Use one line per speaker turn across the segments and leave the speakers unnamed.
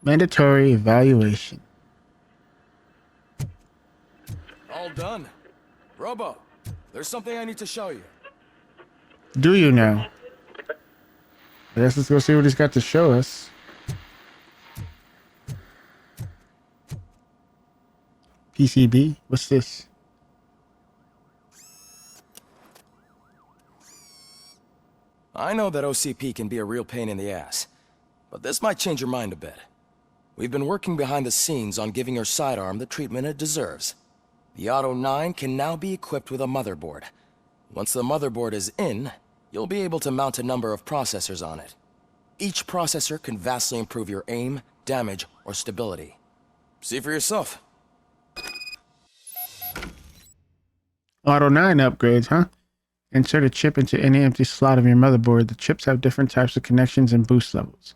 Mandatory evaluation.
All done. Robo, there's something I need to show you.
Do you now? I guess let's go see what he's got to show us. PCB? What's this?
I know that OCP can be a real pain in the ass, but this might change your mind a bit. We've been working behind the scenes on giving your sidearm the treatment it deserves. The Auto 9 can now be equipped with a motherboard. Once the motherboard is in, you'll be able to mount a number of processors on it. Each processor can vastly improve your aim, damage, or stability. See for yourself.
Auto 9 upgrades, huh? Insert a chip into any empty slot of your motherboard. The chips have different types of connections and boost levels.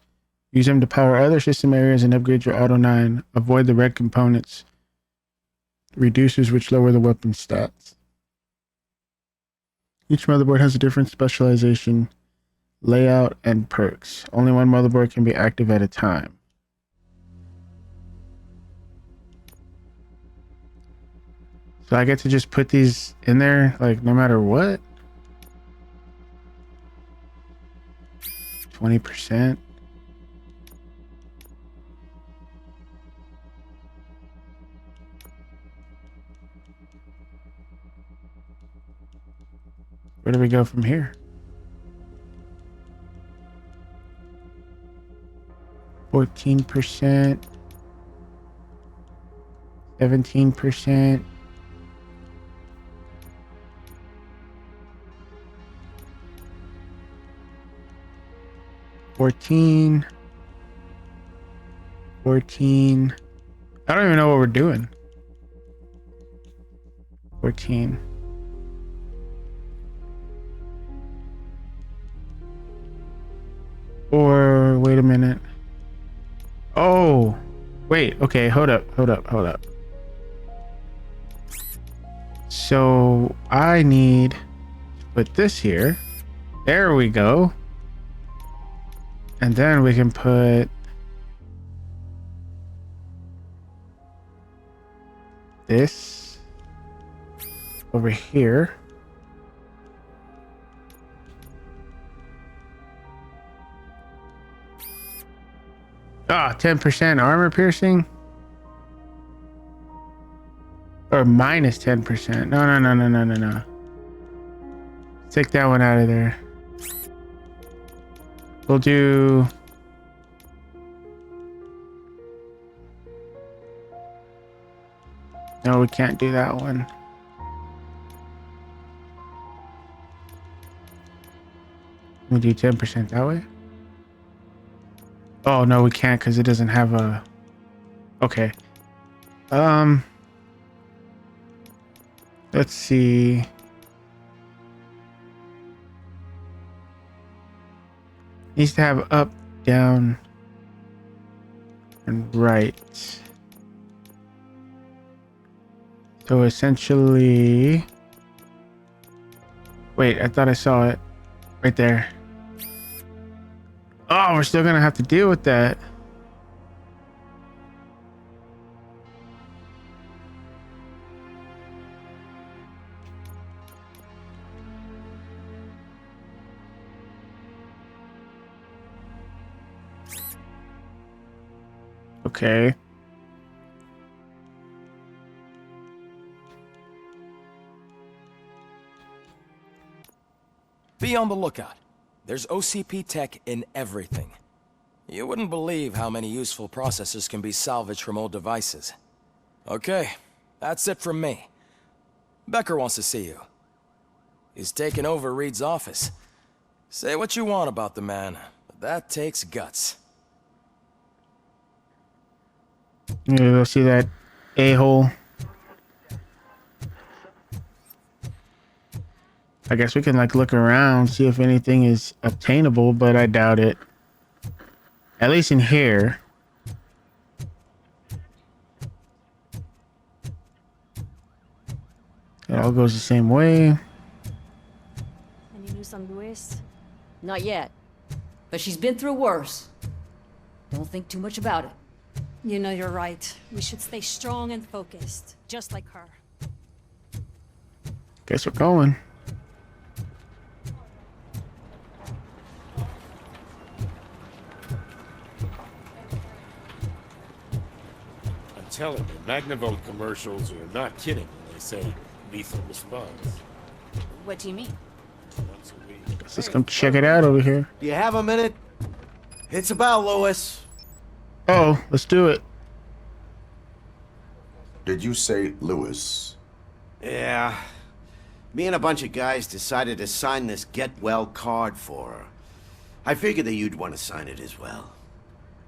Use them to power other system areas and upgrade your Auto 9. Avoid the red components. Reducers which lower the weapon stats. Each motherboard has a different specialization, layout, and perks. Only one motherboard can be active at a time. So I get to just put these in there, like, no matter what? 20%. Where do we go from here? 14%. 17%. 14. I don't even know what we're doing. 14. Or wait a minute. Oh, wait. Okay, hold up. So I need to put this here. There we go. And then we can put this over here. Ah, 10% armor piercing. Or minus 10%. No. Take that one out of there. We'll do... No, we can't do that one. We do 10% that way. Oh no, we can't because it doesn't have a... Okay. Let's see. Needs to have up, down, and right. So essentially... Wait, I thought I saw it. Right there. Oh, we're still gonna have to deal with that. Okay.
Be on the lookout. There's OCP tech in everything. You wouldn't believe how many useful processors can be salvaged from old devices. Okay, that's it from me. Becker wants to see you. He's taken over Reed's office. Say what you want about the man, but that takes guts.
You go see that a-hole. I guess we can like look around, see if anything is obtainable, but I doubt it. At least in here. It all goes the same way.
Any news on Luis?
Not yet. But she's been through worse. Don't think too much about it.
You know you're right. We should stay strong and focused, just like her.
Guess we're going.
I'm telling you, Magnavolt commercials are not kidding when they say lethal response.
What do you mean?
Once a week.
Let's just come check it out over here.
Do you have a minute? It's about Lewis.
Oh, let's do it.
Did you say Lewis?
Yeah. Me and a bunch of guys decided to sign this get well card for her. I figured that you'd want to sign it as well.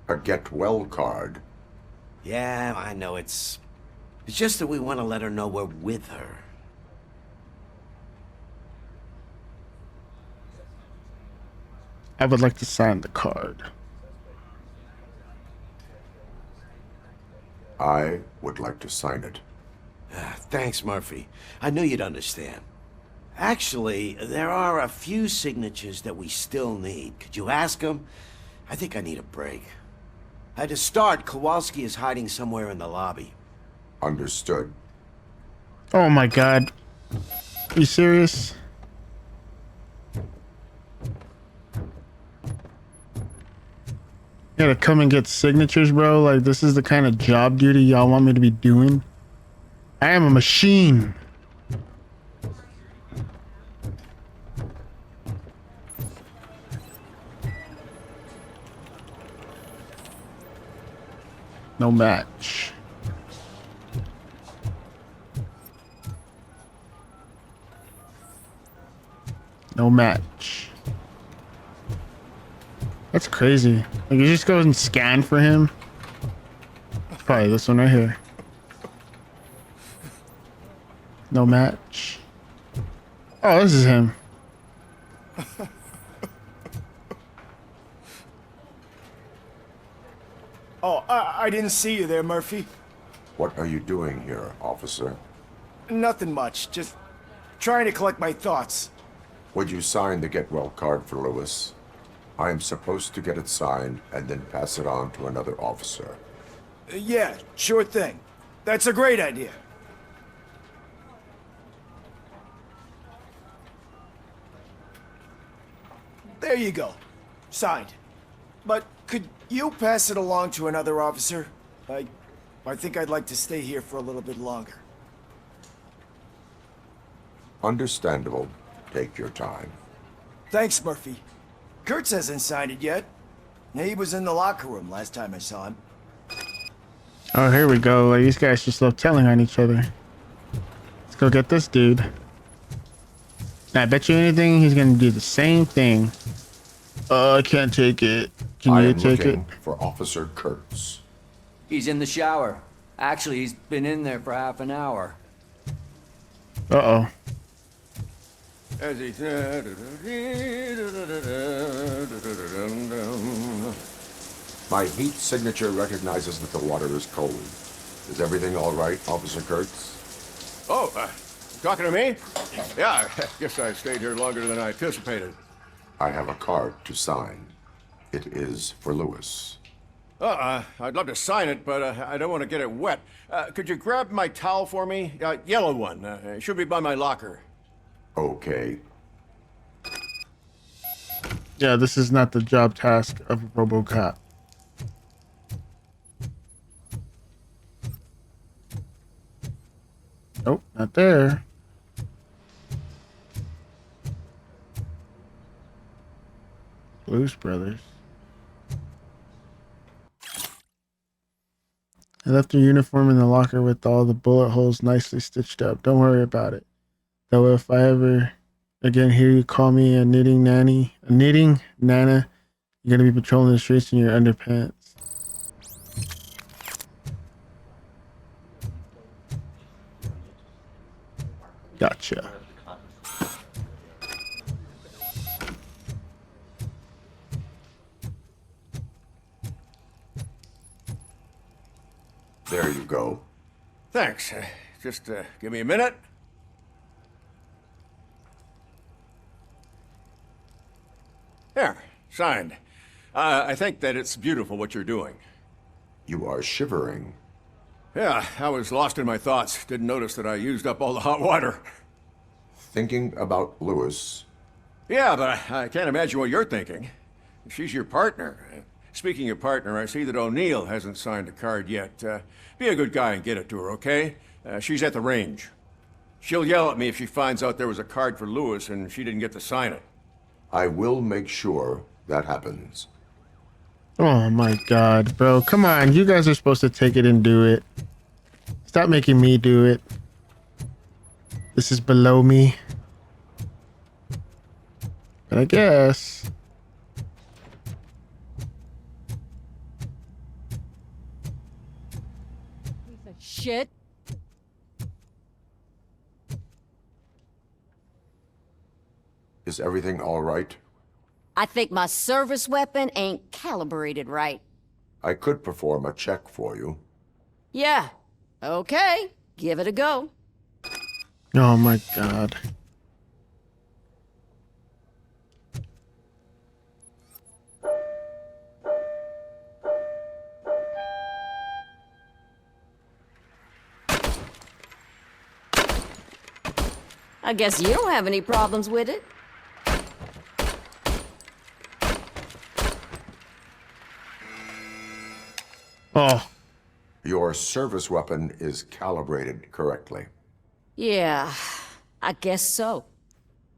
A get well card?
Yeah, I know it's just that we want to let her know we're with her.
I would like to sign the card.
I would like to sign it.
Thanks, Murphy. I knew you'd understand. Actually, there are a few signatures that we still need. Could you ask them? I think I need a break. To start, Kowalski is hiding somewhere in the lobby.
Understood.
Oh my god. Are you serious? You gotta come and get signatures, bro? Like, this is the kind of job duty y'all want me to be doing? I am a machine. No match. No match. That's crazy. Like, you just go and scan for him. Probably this one right here. No match. Oh, this is him.
Oh, I didn't see you there, Murphy.
What are you doing here, officer?
Nothing much, just trying to collect my thoughts.
Would you sign the get well card for Lewis? I am supposed to get it signed and then pass it on to another officer.
Yeah, sure thing. That's a great idea. There you go. Signed. But could you pass it along to another officer? I think I'd like to stay here for a little bit longer.
Understandable. Take your time.
Thanks, Murphy. Kurtz hasn't signed it yet. He was in the locker room last time I saw him.
Oh, here we go. Like, these guys just love telling on each other. Let's go get this dude. Now, I bet you anything he's gonna do the same thing. Oh, I can't take it. Can
I
you
am
take it?
looking for Officer Kurtz.
He's in the shower. Actually, he's been in there for half an hour.
Uh-oh.
As he said.
My heat signature recognizes that the water is cold. Is everything all right, Officer Kurtz?
Oh, talking to me? Yeah, I guess I stayed here longer than I anticipated.
I have a card to sign. It is for Lewis.
I'd love to sign it, but I don't want to get it wet. Could you grab my towel for me? Yellow one. It should be by my locker.
Okay.
Yeah, this is not the job task of Robocop. Nope, not there. Blues Brothers. I left your uniform in the locker with all the bullet holes nicely stitched up. Don't worry about it. Though if I ever again hear you call me a knitting nana, you're gonna be patrolling the streets in your underpants. Gotcha.
There you go.
Thanks. Just give me a minute. There, signed. I think that it's beautiful what you're doing.
You are shivering.
Yeah, I was lost in my thoughts. Didn't notice that I used up all the hot water.
Thinking about Lewis.
Yeah, but I can't imagine what you're thinking. She's your partner. Speaking of partner, I see that O'Neill hasn't signed a card yet. Be a good guy and get it to her, okay? She's at the range. She'll yell at me if she finds out there was a card for Lewis and she didn't get to sign it.
I will make sure that happens.
Oh my god, bro. Come on. You guys are supposed to take it and do it. Stop making me do it. This is below me. But I guess.
Piece of shit.
Is everything all right?
I think my service weapon ain't calibrated right.
I could perform a check for you.
Yeah. Okay. Give it a go.
Oh my god.
I guess you don't have any problems with it.
Oh.
Your service weapon is calibrated correctly.
Yeah, I guess so.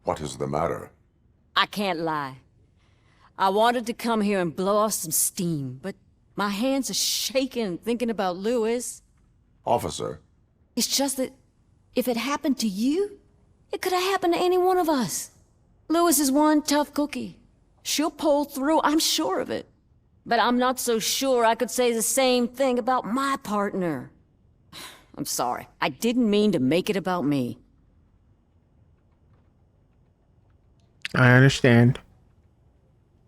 What is the matter?
I can't lie. I wanted to come here and blow off some steam, but my hands are shaking thinking about Lewis.
Officer,
It's just that if it happened to you, it could have happened to any one of us. Lewis is one tough cookie. She'll pull through, I'm sure of it. But I'm not so sure I could say the same thing about my partner. I'm sorry. I didn't mean to make it about me.
I understand.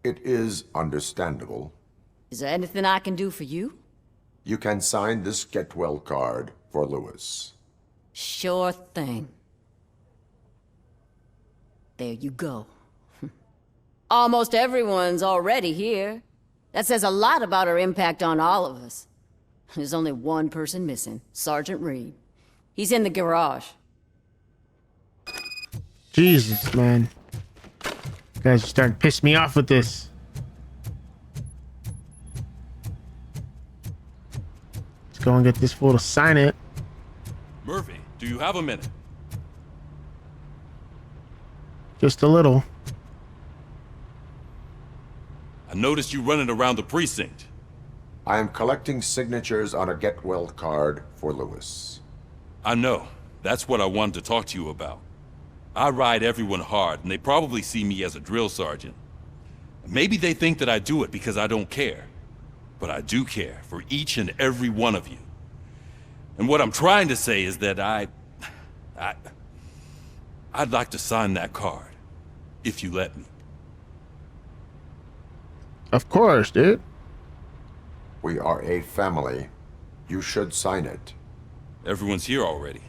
it is understandable.
Is there anything I can do for you?
You can sign this get well card for Lewis.
Sure thing. There you go. Almost everyone's already here. That says a lot about her impact on all of us. There's only one person missing, Sergeant Reed. He's in the garage.
Jesus, man. You guys are starting to piss me off with this. Let's go and get this fool to sign it.
Murphy, do you have a minute?
Just a little.
I noticed you running around the precinct.
I am collecting signatures on a get well card for Lewis.
I know. That's what I wanted to talk to you about. I ride everyone hard, and they probably see me as a drill sergeant. Maybe they think that I do it because I don't care. But I do care for each and every one of you. And what I'm trying to say is that I'd like to sign that card, if you let me.
Of course, dude.
We are a family. You should sign it.
Everyone's here already.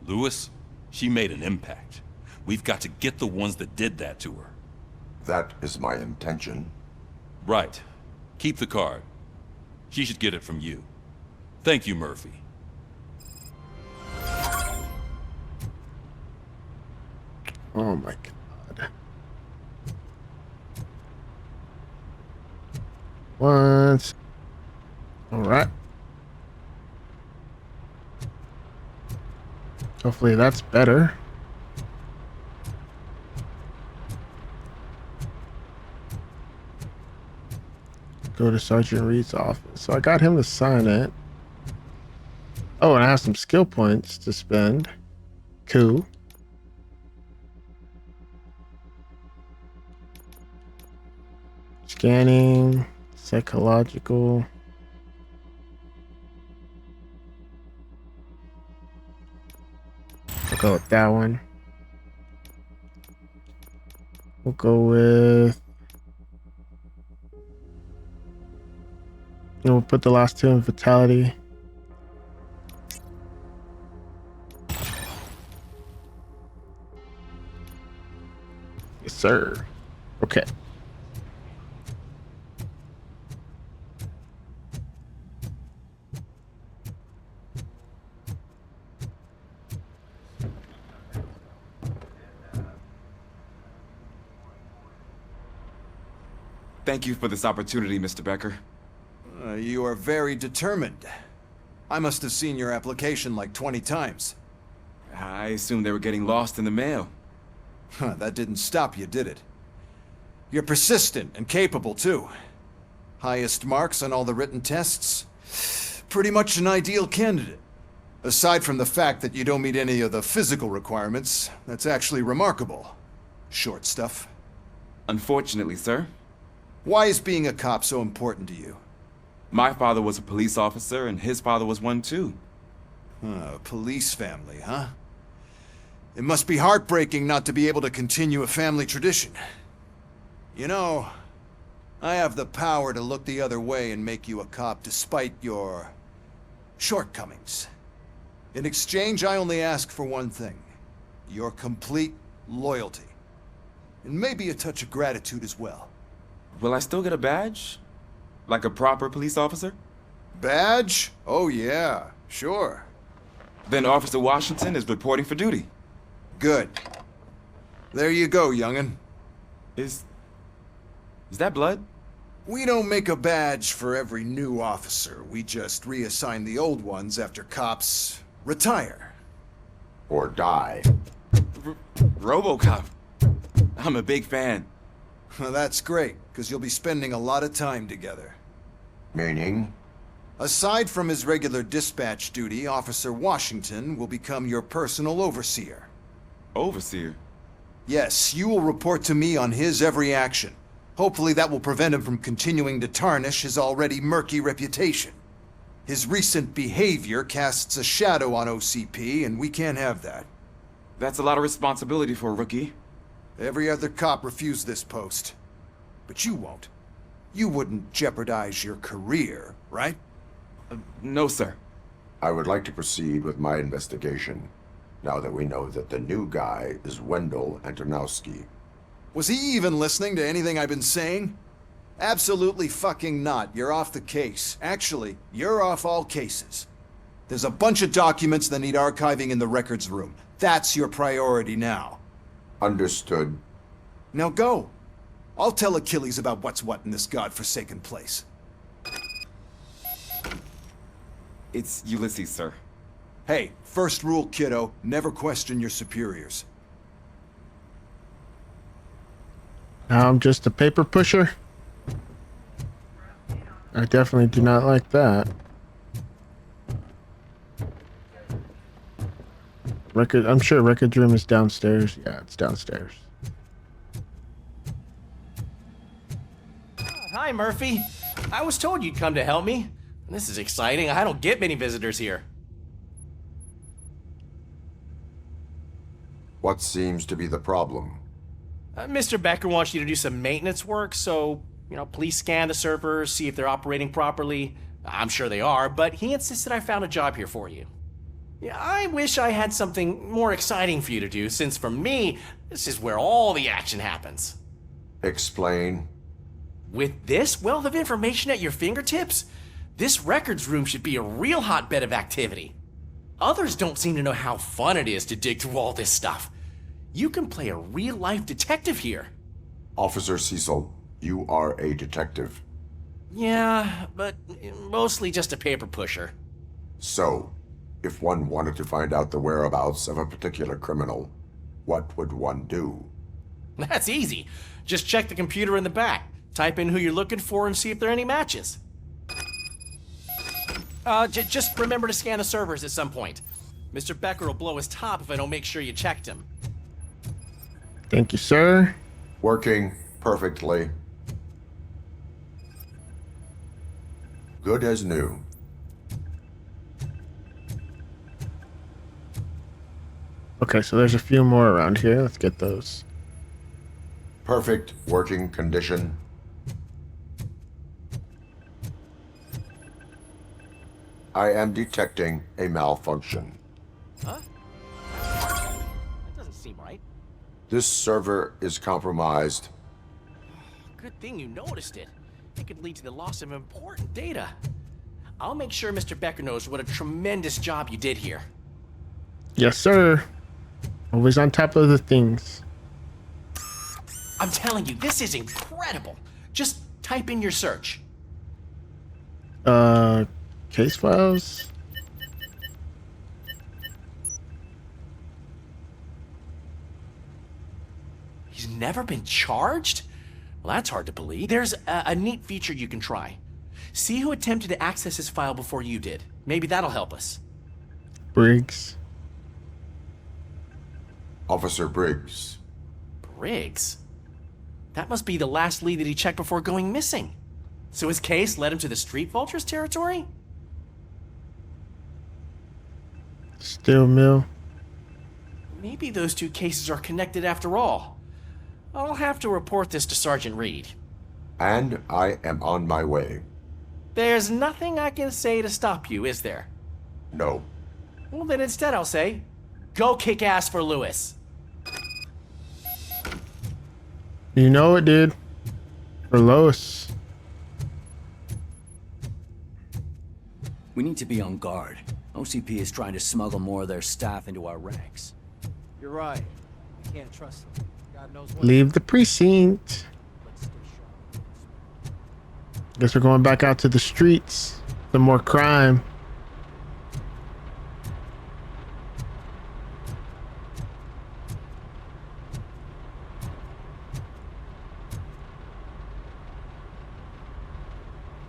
Lewis, she made an impact. We've got to get the ones that did that to her.
That is my intention.
Right. Keep the card. She should get it from you. Thank you, Murphy.
Oh my god. Once. Alright. Hopefully that's better. Go to Sergeant Reed's office. So I got him to sign it. Oh, and I have some skill points to spend. Cool. Scanning, psychological. We'll go with that one. We'll go with. And we'll put the last two in vitality. Yes, sir. Okay.
Thank you for this opportunity, Mr. Becker.
You are very determined. I must have seen your application like 20 times.
I assumed they were getting lost in the mail.
That didn't stop you, did it? You're persistent and capable, too. Highest marks on all the written tests. Pretty much an ideal candidate. Aside from the fact that you don't meet any of the physical requirements, that's actually remarkable. Short stuff.
Unfortunately, sir.
Why is being a cop so important to you?
My father was a police officer, and his father was one too.
A police family, huh? It must be heartbreaking not to be able to continue a family tradition. You know, I have the power to look the other way and make you a cop despite your shortcomings. In exchange, I only ask for one thing. Your complete loyalty. And maybe a touch of gratitude as well.
Will I still get a badge? Like a proper police officer?
Badge? Oh yeah, sure.
Then Officer Washington is reporting for duty.
Good. There you go, young'un.
Is that blood?
We don't make a badge for every new officer. We just reassign the old ones after cops retire.
Or die.
Robocop. I'm a big fan.
That's great, because you'll be spending a lot of time together.
Meaning?
Aside from his regular dispatch duty, Officer Washington will become your personal overseer.
Overseer?
Yes, you will report to me on his every action. Hopefully that will prevent him from continuing to tarnish his already murky reputation. His recent behavior casts a shadow on OCP, and we can't have that.
That's a lot of responsibility for a rookie.
Every other cop refused this post. But you won't. You wouldn't jeopardize your career, right?
No, sir.
I would like to proceed with my investigation, now that we know that the new guy is Wendell Antonowski.
Was he even listening to anything I've been saying? Absolutely fucking not. You're off the case. Actually, you're off all cases. There's a bunch of documents that need archiving in the records room. That's your priority now.
Understood.
Now go. I'll tell Achilles about what's what in this godforsaken place.
It's Ulysses, sir.
Hey, first rule, kiddo, never question your superiors.
Now I'm just a paper pusher. I definitely do not like that. I'm sure records room is downstairs. Yeah, it's downstairs.
Hi, Murphy. I was told you'd come to help me. This is exciting. I don't get many visitors here.
What seems to be the problem?
Mr. Becker wants you to do some maintenance work, so, please scan the servers, see if they're operating properly. I'm sure they are, but he insisted I found a job here for you. Yeah, I wish I had something more exciting for you to do, since for me, this is where all the action happens.
Explain.
With this wealth of information at your fingertips, this records room should be a real hotbed of activity. Others don't seem to know how fun it is to dig through all this stuff. You can play a real-life detective here.
Officer Cecil, you are a detective.
Yeah, but mostly just a paper pusher.
So, if one wanted to find out the whereabouts of a particular criminal, what would one do?
That's easy. Just check the computer in the back. Type in who you're looking for and see if there are any matches. Just remember to scan the servers at some point. Mr. Becker will blow his top if I don't make sure you checked him.
Thank you, sir.
Working perfectly. Good as new.
Okay, so there's a few more around here. Let's get those.
Perfect working condition. I am detecting a malfunction.
Huh? That doesn't seem right.
This server is compromised.
Good thing you noticed it. It could lead to the loss of important data. I'll make sure Mr. Becker knows what a tremendous job you did here.
Yes, sir. Always on top of the things.
I'm telling you, this is incredible. Just Type in your search.
Case files.
He's never been charged? Well, that's hard to believe. There's a neat feature you can try. See who attempted to access his file before you did. Maybe that'll help us.
Briggs.
Officer Briggs.
Briggs? That must be the last lead that he checked before going missing. So his case led him to the Street Vultures territory?
Steel mill.
Maybe those two cases are connected after all. I'll have to report this to Sergeant Reed.
And I am on my way.
There's nothing I can say to stop you, is there?
No.
Well, then instead I'll say, go kick ass for Lewis.
You know it, dude. For Lois.
We need to be on guard. OCP is trying to smuggle more of their staff into our ranks.
You're right. I can't trust them. God knows what.
Leave the precinct. Guess we're going back out to the streets. Some more crime.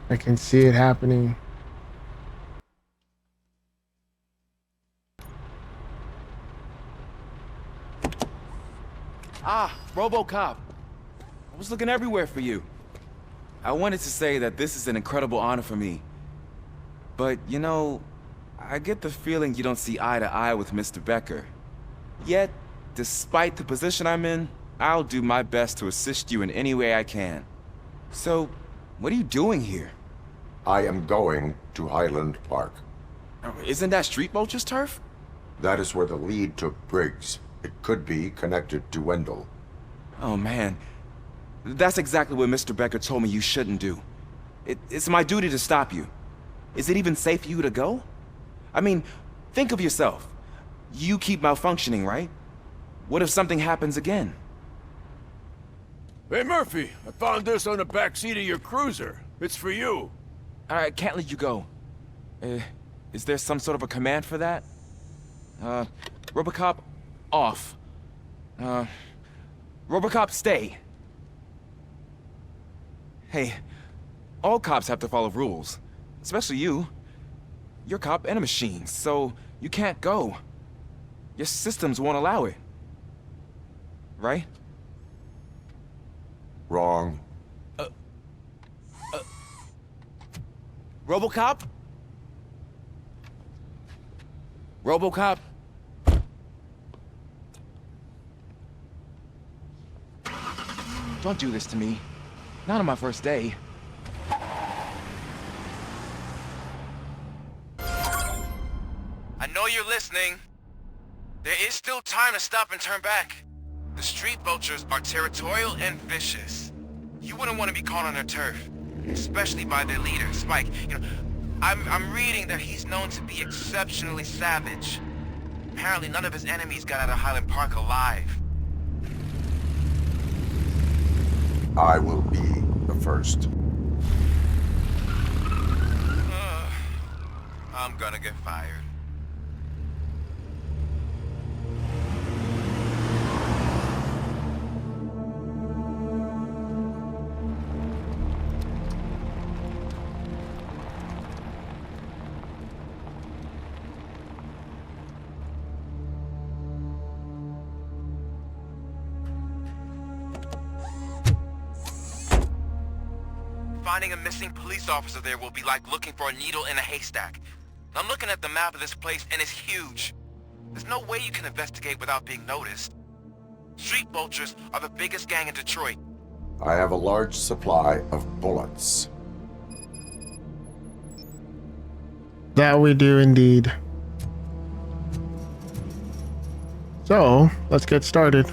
I can see it happening.
Ah, Robocop. I was looking everywhere for you. I wanted to say that this is an incredible honor for me. But, you know, I get the feeling you don't see eye to eye with Mr. Becker. Yet, despite the position I'm in, I'll do my best to assist you in any way I can. So, what are you doing here?
I am going to Highland Park.
Isn't that Street Vulture's turf?
That is where the lead took Briggs. It could be connected to Wendell.
Oh, man. That's exactly what Mr. Becker told me you shouldn't do. It's my duty to stop you. Is it even safe for you to go? I mean, think of yourself. You keep malfunctioning, right? What if something happens again?
Hey, Murphy, I found this on the back seat of your cruiser. It's for you.
I can't let you go. Is there some sort of a command for that? Robocop, off. Robocop, stay. Hey, all cops have to follow rules. Especially you. You're a cop and a machine, so you can't go. Your systems won't allow it. Right?
Wrong.
Robocop? Robocop? Don't do this to me. Not on my first day.
I know you're listening. There is still time to stop and turn back. The Street Vultures are territorial and vicious. You wouldn't want to be caught on their turf, especially by their leader, Spike. You know, I'm reading that he's known to be exceptionally savage. Apparently none of his enemies got out of Highland Park alive.
I will be the first.
I'm gonna get fired. Finding a missing police officer there will be like looking for a needle in a haystack. I'm looking at the map of this place and it's huge. There's no way you can investigate without being noticed. Street Vultures are the biggest gang in Detroit.
I have a large supply of bullets.
That we do indeed. So, let's get started.